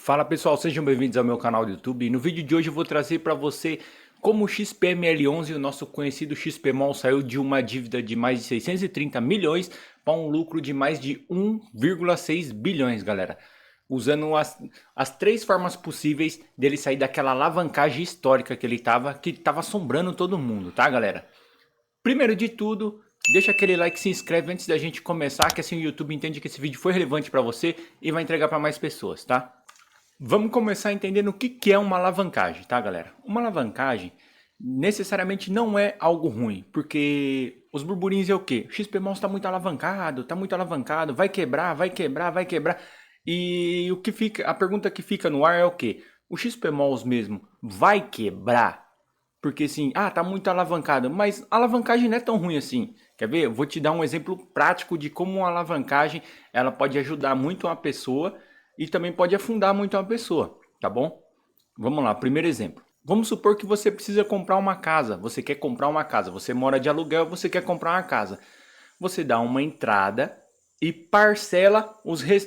Fala pessoal, sejam bem-vindos ao meu canal do YouTube. E no vídeo de hoje eu vou trazer para você como o XPML11, o nosso conhecido XPMOL, saiu de uma dívida de mais de 630 milhões para um lucro de mais de 1,6 bilhões, galera. Usando as três formas possíveis dele sair daquela alavancagem histórica que estava assombrando todo mundo, tá, galera? Primeiro de tudo, deixa aquele like, se inscreve antes da gente começar, que assim o YouTube entende que esse vídeo foi relevante para você e vai entregar para mais pessoas, tá? Vamos começar entendendo o que é uma alavancagem, tá, galera? Uma alavancagem necessariamente não é algo ruim, porque os burburinhos é o quê? O XPMOL está muito alavancado, vai quebrar, vai quebrar, vai quebrar. E o que fica, a pergunta que fica no ar é o quê? O XPMOL mesmo vai quebrar? Porque assim, tá muito alavancado, mas a alavancagem não é tão ruim assim. Quer ver? Eu vou te dar um exemplo prático de como uma alavancagem ela pode ajudar muito uma pessoa e também pode afundar muito uma pessoa, tá bom? Vamos lá, primeiro exemplo. Vamos supor que você precisa comprar uma casa, você quer comprar uma casa, você mora de aluguel, você quer comprar uma casa. Você dá uma entrada e parcela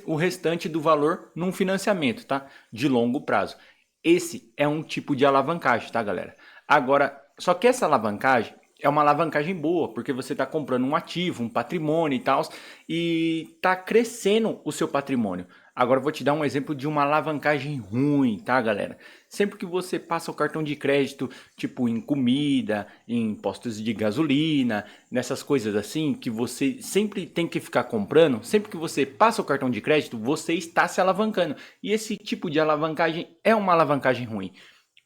o restante do valor num financiamento, tá? De longo prazo. Esse é um tipo de alavancagem, tá, galera? Agora, só que essa alavancagem é uma alavancagem boa, porque você está comprando um ativo, um patrimônio e tal, e está crescendo o seu patrimônio. Agora eu vou te dar um exemplo de uma alavancagem ruim, tá, galera? Sempre que você passa o cartão de crédito, tipo em comida, em postos de gasolina, nessas coisas assim, que você sempre tem que ficar comprando, sempre que você passa o cartão de crédito, você está se alavancando. E esse tipo de alavancagem é uma alavancagem ruim.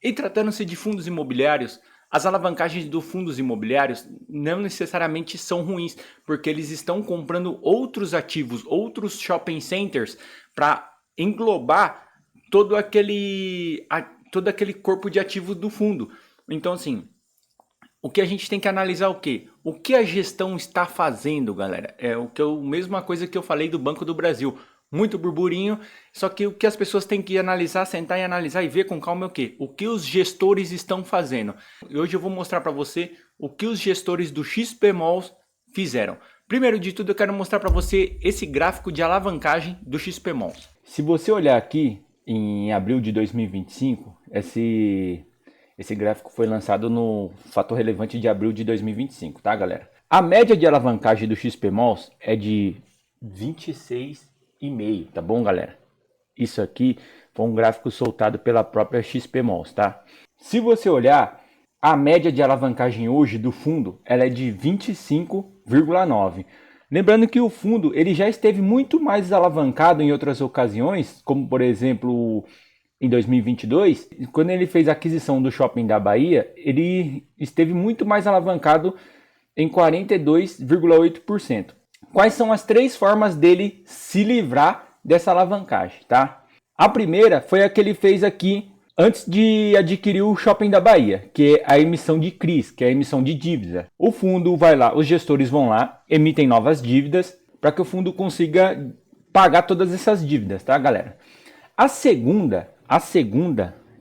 E tratando-se de fundos imobiliários, as alavancagens dos fundos imobiliários não necessariamente são ruins, porque eles estão comprando outros ativos, outros shopping centers, para englobar todo aquele, todo aquele corpo de ativos do fundo. Então, assim, o que a gente tem que analisar é o quê? O que a gestão está fazendo, galera? É o que mesma coisa que eu falei do Banco do Brasil. Muito burburinho, só que o que as pessoas têm que analisar, sentar e analisar e ver com calma é o quê? O que os gestores estão fazendo. E hoje eu vou mostrar para você o que os gestores do XPMOL fizeram. Primeiro de tudo, eu quero mostrar para você esse gráfico de alavancagem do XPMOL. Se você olhar aqui em abril de 2025, esse gráfico foi lançado no Fator Relevante de abril de 2025, tá, galera? A média de alavancagem do XPMOL é de 26,5, tá bom, galera? Isso aqui foi um gráfico soltado pela própria XPMOL, tá? Se você olhar, a média de alavancagem hoje do fundo ela é de 25,9. Lembrando que o fundo ele já esteve muito mais alavancado em outras ocasiões, como por exemplo em 2022, quando ele fez a aquisição do Shopping da Bahia, ele esteve muito mais alavancado em 42,8%. Quais são as três formas dele se livrar dessa alavancagem, tá? A primeira foi a que ele fez aqui antes de adquirir o Shopping da Bahia, que é a emissão de CRIs, que é a emissão de dívida. O fundo vai lá, os gestores vão lá, emitem novas dívidas para que o fundo consiga pagar todas essas dívidas, tá, galera? A segunda,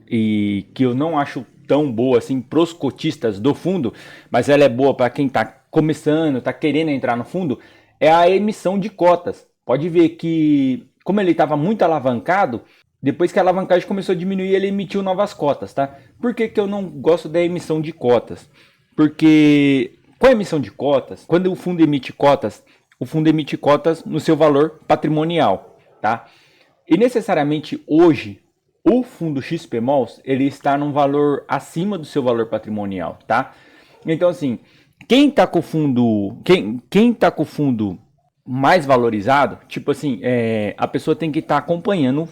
e que eu não acho tão boa assim para os cotistas do fundo, mas ela é boa para quem está começando, está querendo entrar no fundo, é a emissão de cotas. Pode ver que, como ele estava muito alavancado, depois que a alavancagem começou a diminuir, ele emitiu novas cotas, tá? Por que eu não gosto da emissão de cotas? Porque com a emissão de cotas, quando o fundo emite cotas no seu valor patrimonial, tá? E necessariamente hoje, o fundo XPMOL, ele está num valor acima do seu valor patrimonial, tá? Então assim, quem tá com o fundo, quem tá com o fundo mais valorizado, tipo assim, a pessoa tem que estar acompanhando,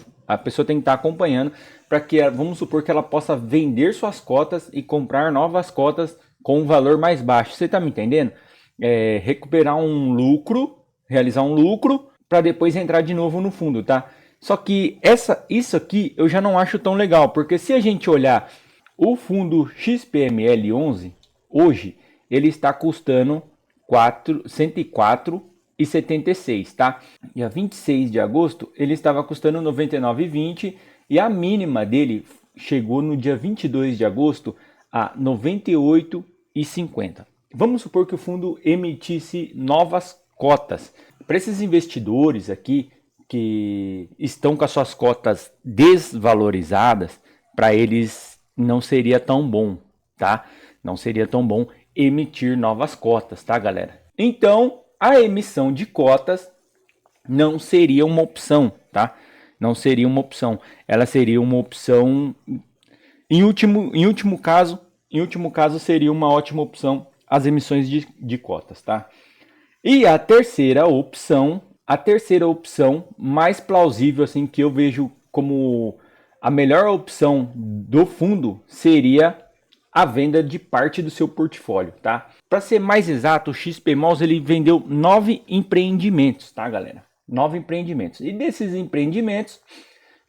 para que, vamos supor que ela possa vender suas cotas e comprar novas cotas com um valor mais baixo. Você tá me entendendo? Recuperar um lucro, realizar um lucro, para depois entrar de novo no fundo, tá? Só que isso aqui eu já não acho tão legal, porque se a gente olhar o fundo XPML11, hoje ele está custando 104,76, tá? Dia 26 de agosto ele estava custando 99,20 e a mínima dele chegou no dia 22 de agosto a 98,50. Vamos supor que o fundo emitisse novas cotas. Para esses investidores aqui que estão com as suas cotas desvalorizadas, para eles não seria tão bom, tá? Não seria tão bom emitir novas cotas, tá, galera? Então, a emissão de cotas não seria uma opção, tá? Não seria uma opção. Ela seria uma opção, em último caso, seria uma ótima opção as emissões de cotas, tá? E a terceira opção mais plausível, assim, que eu vejo como a melhor opção do fundo, seria a venda de parte do seu portfólio, tá? Para ser mais exato, o XP Malls ele vendeu 9 empreendimentos, tá, galera? 9 empreendimentos. E desses empreendimentos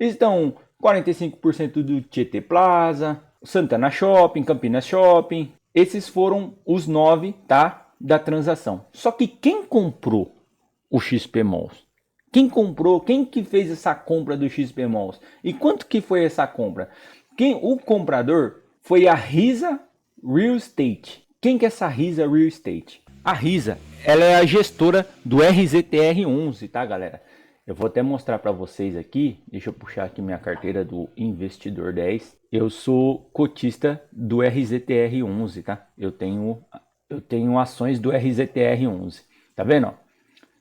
estão 45% do Tietê Plaza, Santana Shopping, Campinas Shopping. Esses foram os 9, tá, da transação. Só que quem comprou o XP Malls? Quem comprou? Quem que fez essa compra do XP Malls? E quanto que foi essa compra? O comprador foi a Risa Real Estate. Quem que é essa Risa Real Estate? A Risa, ela é a gestora do RZTR11, tá, galera? Eu vou até mostrar para vocês aqui. Deixa eu puxar aqui minha carteira do Investidor 10. Eu sou cotista do RZTR11, tá? Eu tenho ações do RZTR11. Tá vendo, ó?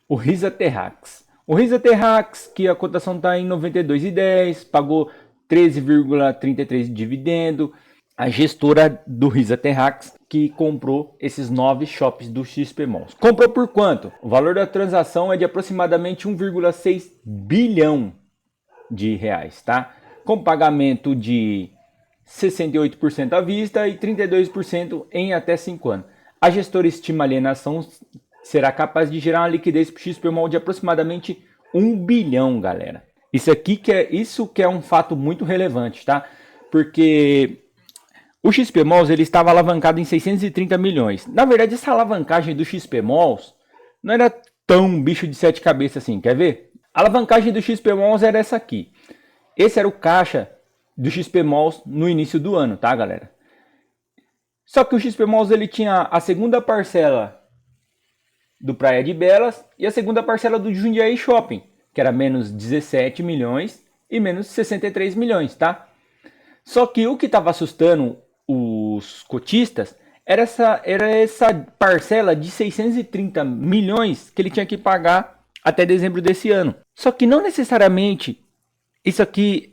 O Risa Terrax. O Risa Terrax, que a cotação está em 92,10, pagou 13,33 de dividendo. A gestora do Risa Terrax, que comprou esses 9 shoppings do XP Malls. Comprou por quanto? O valor da transação é de aproximadamente 1,6 bilhão de reais, tá? Com pagamento de 68% à vista e 32% em até 5 anos. A gestora estima a alienação será capaz de gerar uma liquidez para o XP Mall de aproximadamente 1 bilhão, galera. Isso que é um fato muito relevante, tá? Porque o XP Malls ele estava alavancado em 630 milhões. Na verdade, essa alavancagem do XP Malls não era tão bicho de 7 cabeças assim, quer ver? A alavancagem do XP Malls era essa aqui. Esse era o caixa do XP Malls no início do ano, tá, galera? Só que o XP Malls ele tinha a segunda parcela do Praia de Belas e a segunda parcela do Jundiaí Shopping, que era menos 17 milhões e menos 63 milhões, tá? Só que o que estava assustando os cotistas era essa parcela de 630 milhões que ele tinha que pagar até dezembro desse ano. Só que não necessariamente isso aqui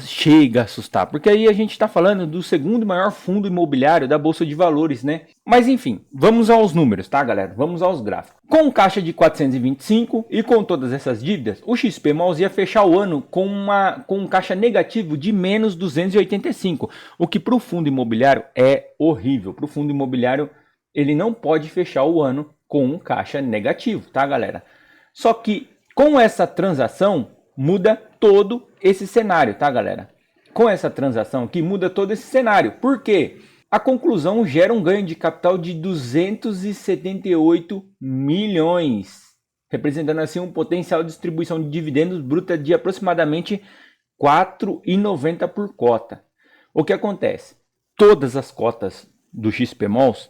chega a assustar, porque aí a gente está falando do segundo maior fundo imobiliário da Bolsa de Valores, né? Mas enfim, vamos aos números, tá, galera? Vamos aos gráficos. Com caixa de 425 e com todas essas dívidas, o XP Malls ia fechar o ano com um caixa negativo de menos 285, o que para o fundo imobiliário é horrível. Para o fundo imobiliário, ele não pode fechar o ano com um caixa negativo, tá, galera? Só que com essa transação muda todo esse cenário, tá, galera? Com essa transação aqui muda todo esse cenário. Por quê? A conclusão gera um ganho de capital de 278 milhões, representando assim um potencial de distribuição de dividendos bruta de aproximadamente R$ 4,90 por cota. O que acontece? Todas as cotas do XP Malls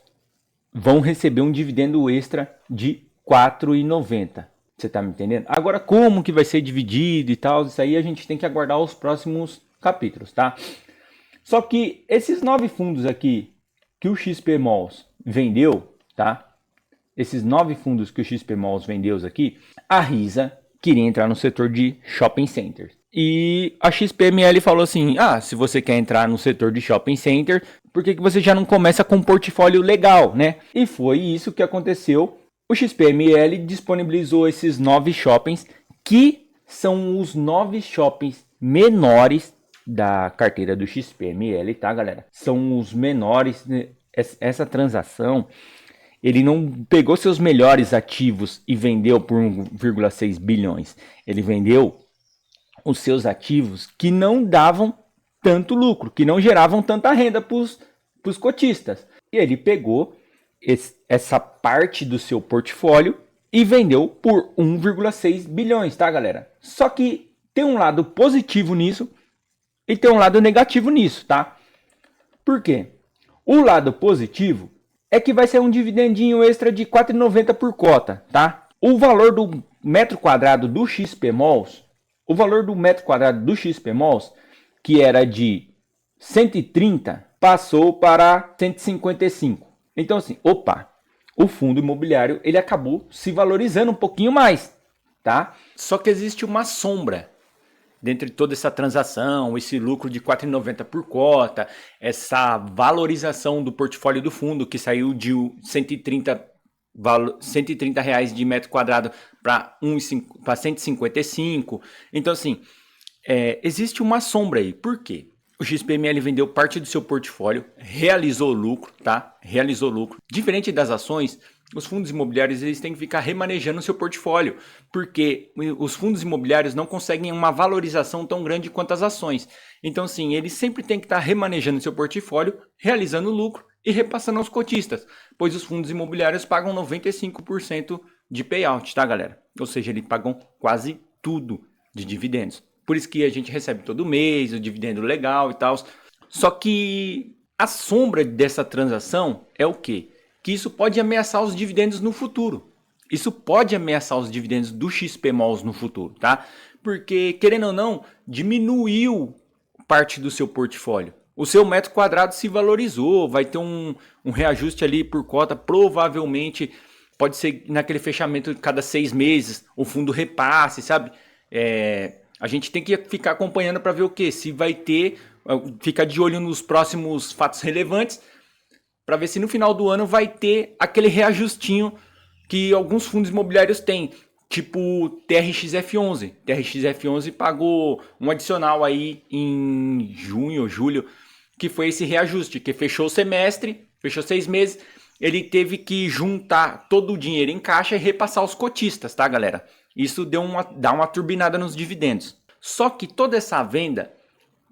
vão receber um dividendo extra de R$ 4,90. Você tá me entendendo? Agora, como que vai ser dividido e tal, isso aí a gente tem que aguardar os próximos capítulos, tá? Só que esses 9 fundos aqui que o XP Malls vendeu, tá? Esses 9 fundos que o XP Malls vendeu aqui, a Risa queria entrar no setor de shopping centers. E a XPML falou assim, se você quer entrar no setor de shopping center, por que você já não começa com um portfólio legal, né? E foi isso que aconteceu. O XPML disponibilizou esses 9 shoppings, que são os 9 shoppings menores da carteira do XPML, tá, galera? São os menores. Essa transação, ele não pegou seus melhores ativos e vendeu por 1,6 bilhões. Ele vendeu os seus ativos que não davam tanto lucro, que não geravam tanta renda para os cotistas. E ele pegou essa parte do seu portfólio e vendeu por 1,6 bilhões, tá, galera? Só que tem um lado positivo nisso e tem um lado negativo nisso, tá? Por quê? O lado positivo é que vai ser um dividendinho extra de R$ 4,90 por cota, tá? O valor do metro quadrado do XPMOLs, o valor do metro quadrado do XPMOLs, que era de 130, passou para 155. Então assim, opa, o fundo imobiliário ele acabou se valorizando um pouquinho mais, tá? Só que existe uma sombra dentro de toda essa transação, esse lucro de R$ 4,90 por cota, essa valorização do portfólio do fundo que saiu de 130 reais de metro quadrado para 155. Então assim, existe uma sombra aí. Por quê? O XPML vendeu parte do seu portfólio, realizou lucro, tá? Realizou lucro. Diferente das ações, os fundos imobiliários eles têm que ficar remanejando o seu portfólio, porque os fundos imobiliários não conseguem uma valorização tão grande quanto as ações. Então, sim, eles sempre têm que estar remanejando o seu portfólio, realizando lucro e repassando aos cotistas, pois os fundos imobiliários pagam 95% de payout, tá, galera? Ou seja, eles pagam quase tudo de dividendos. Por isso que a gente recebe todo mês o dividendo legal e tal. Só que a sombra dessa transação é o quê? Que isso pode ameaçar os dividendos no futuro. Isso pode ameaçar os dividendos do XPMOLs no futuro, tá? Porque, querendo ou não, diminuiu parte do seu portfólio. O seu metro quadrado se valorizou, vai ter um reajuste ali por cota, provavelmente pode ser naquele fechamento de cada 6 meses, o fundo repasse, sabe? A gente tem que ficar acompanhando para ver o que? Se vai ter, ficar de olho nos próximos fatos relevantes, para ver se no final do ano vai ter aquele reajustinho que alguns fundos imobiliários têm, tipo TRXF11. TRXF11 pagou um adicional aí em junho ou julho, que foi esse reajuste, que fechou o semestre, fechou 6 meses, ele teve que juntar todo o dinheiro em caixa e repassar aos cotistas, tá, galera? Isso dá uma turbinada nos dividendos. Só que toda essa venda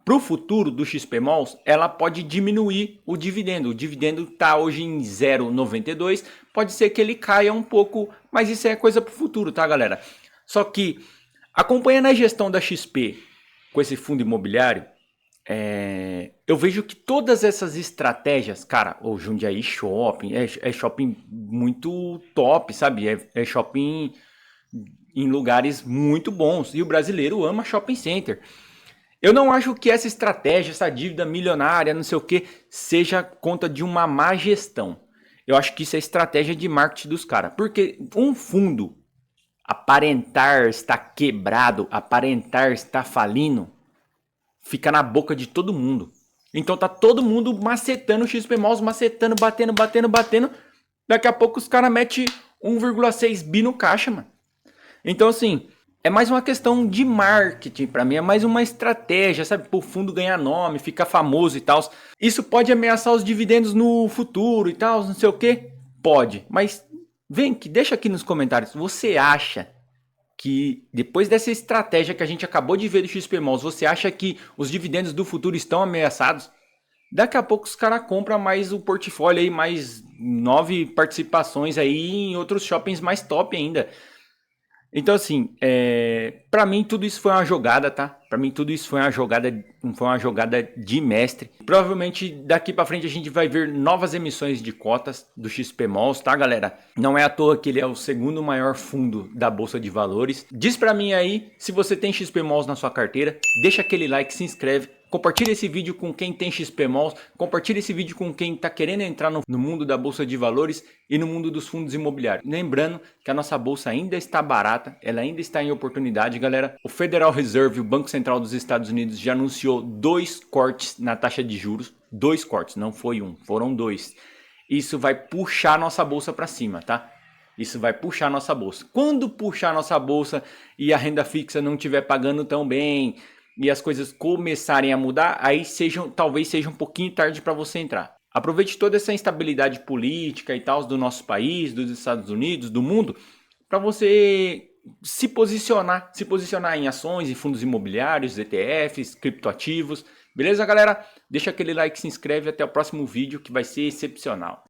para o futuro do XPMOLs, ela pode diminuir o dividendo. O dividendo está hoje em 0,92, pode ser que ele caia um pouco, mas isso é coisa para o futuro, tá, galera? Só que, acompanhando a gestão da XP com esse fundo imobiliário, eu vejo que todas essas estratégias, cara, o Jundiaí Shopping, é shopping muito top, sabe? É shopping em lugares muito bons, e o brasileiro ama shopping center. Eu não acho que essa estratégia, essa dívida milionária, não sei o que, seja conta de uma má gestão. Eu acho que isso é estratégia de marketing dos caras. Porque um fundo aparentar estar quebrado, aparentar estar falindo, fica na boca de todo mundo. Então tá todo mundo macetando o XPMOLs, macetando, batendo. Daqui a pouco os caras metem 1,6 bi no caixa, mano. Então assim, é mais uma questão de marketing para mim, é mais uma estratégia, sabe? Para o fundo ganhar nome, ficar famoso e tal. Isso pode ameaçar os dividendos no futuro e tal, não sei o que? Pode, mas deixa aqui nos comentários. Você acha que depois dessa estratégia que a gente acabou de ver do XPMOLs, você acha que os dividendos do futuro estão ameaçados? Daqui a pouco os caras compram mais o portfólio aí, mais 9 participações aí em outros shoppings mais top ainda. Então, assim, pra mim tudo isso foi uma jogada, tá? Pra mim tudo isso foi uma jogada de mestre. Provavelmente daqui pra frente a gente vai ver novas emissões de cotas do XPMOLs, tá, galera? Não é à toa que ele é o segundo maior fundo da Bolsa de Valores. Diz pra mim aí se você tem XPMOLs na sua carteira. Deixa aquele like, se inscreve. Compartilha esse vídeo com quem tem XPMOLs, compartilha esse vídeo com quem está querendo entrar no mundo da Bolsa de Valores e no mundo dos fundos imobiliários. Lembrando que a nossa bolsa ainda está barata, ela ainda está em oportunidade, galera. O Federal Reserve, o Banco Central dos Estados Unidos, já anunciou 2 cortes na taxa de juros. 2 cortes, não foi um, foram 2. Isso vai puxar a nossa bolsa para cima, tá? Isso vai puxar a nossa bolsa. Quando puxar a nossa bolsa e a renda fixa não estiver pagando tão bem e as coisas começarem a mudar, aí talvez seja um pouquinho tarde para você entrar. Aproveite toda essa instabilidade política e tal do nosso país, dos Estados Unidos, do mundo, para você se posicionar em ações, em fundos imobiliários, ETFs, criptoativos. Beleza, galera? Deixa aquele like, se inscreve, até o próximo vídeo que vai ser excepcional.